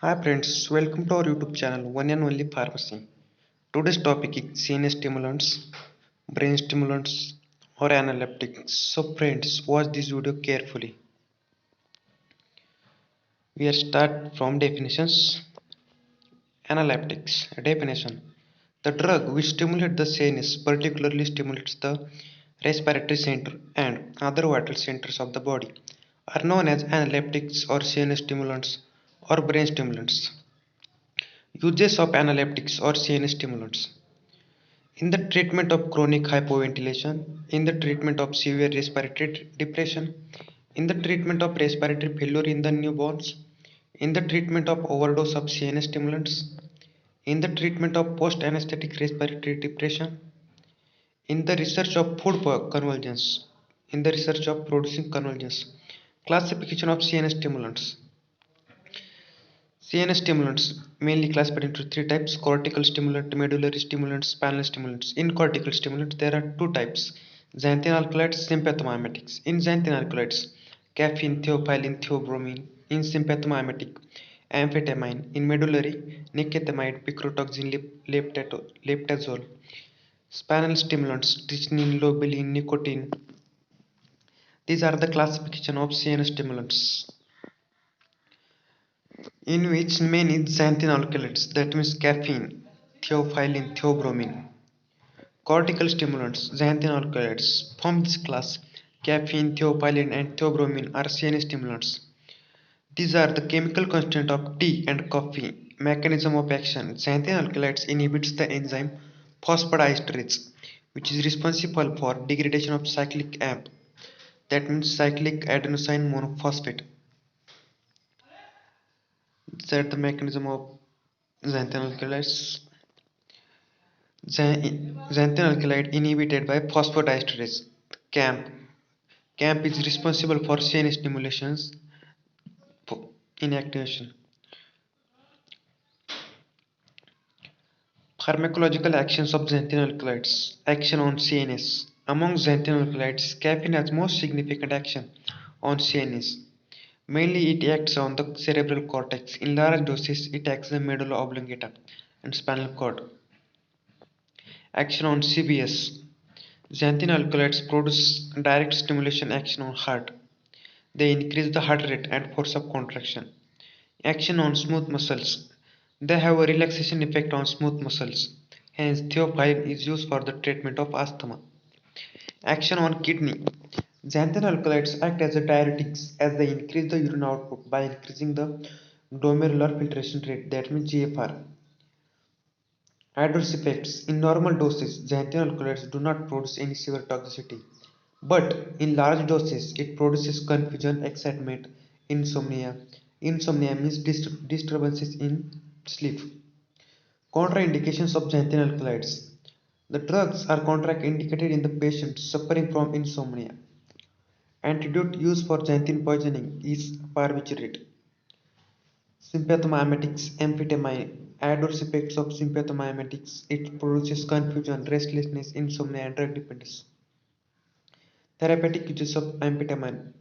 Hi friends, welcome to our YouTube channel One and Only Pharmacy. Today's topic is CNS stimulants, brain stimulants or analeptics. So friends, watch this video carefully. We start from definitions. Analeptics definition: the drug which stimulates the CNS, particularly stimulates the respiratory center and other vital centers of the body, are known as analeptics or CNS stimulants or brain stimulants. Uses of analeptics or CNS stimulants: in the treatment of chronic hypoventilation, in the treatment of severe respiratory depression, in the treatment of respiratory failure in the newborns, in the treatment of overdose of CNS stimulants, in the treatment of post-anesthetic respiratory depression, in the research of food convulsions, in the research of producing convulsions. Classification of CNS stimulants. CNS stimulants mainly classified into three types: cortical stimulant, medullary stimulants, spinal stimulants. In cortical stimulants, there are two types: xanthine alkaloids, sympathomimetics. In xanthine alkaloids, caffeine, theophylline, theobromine. In sympathomimetic, amphetamine. In medullary, nicotinamide, picrotoxin, leptazole. Spinal stimulants, strychnine, lobeline, nicotine. These are the classification of CNS stimulants, in which main is xanthine alkaloids, that means caffeine, theophylline, theobromine. Cortical stimulants, xanthine alkaloids. From this class, caffeine, theophylline and theobromine are CNS stimulants. These are the chemical constituent of tea and coffee. Mechanism of action: xanthine alkaloids inhibits the enzyme phosphodiesterase, which is responsible for degradation of cyclic AMP, that means cyclic adenosine monophosphate. These are the mechanism of xanthine alkaloids. Xanthine alkaloid inhibited by phosphodiesterase. CAMP. CAMP is responsible for CNS stimulations inactivation. Pharmacological actions of xanthine alkaloids. Action on CNS. Among xanthine alkaloids, caffeine has most significant action on CNS. Mainly it acts on the cerebral cortex. In large doses, it acts the medulla oblongata and spinal cord. Action on CBS. Xanthine alkaloids produce direct stimulation action on heart. They increase the heart rate and force of contraction. Action on smooth muscles. They have a relaxation effect on smooth muscles. Hence, theophylline is used for the treatment of asthma. Action on kidney. Xanthine alkaloids act as a diuretics as they increase the urine output by increasing the glomerular filtration rate, that means GFR. Adverse effects: in normal doses, xanthine alkaloids do not produce any severe toxicity, but in large doses, it produces confusion, excitement, insomnia. Insomnia means disturbances in sleep. Contraindications of xanthine alkaloids: the drugs are contraindicated in the patients suffering from insomnia. Antidote used for xanthine poisoning is barbiturate. Sympathomimetics, amphetamine. Adverse effects of sympathomimetics: it produces confusion, restlessness, insomnia, and drug dependence. Therapeutic uses of amphetamine.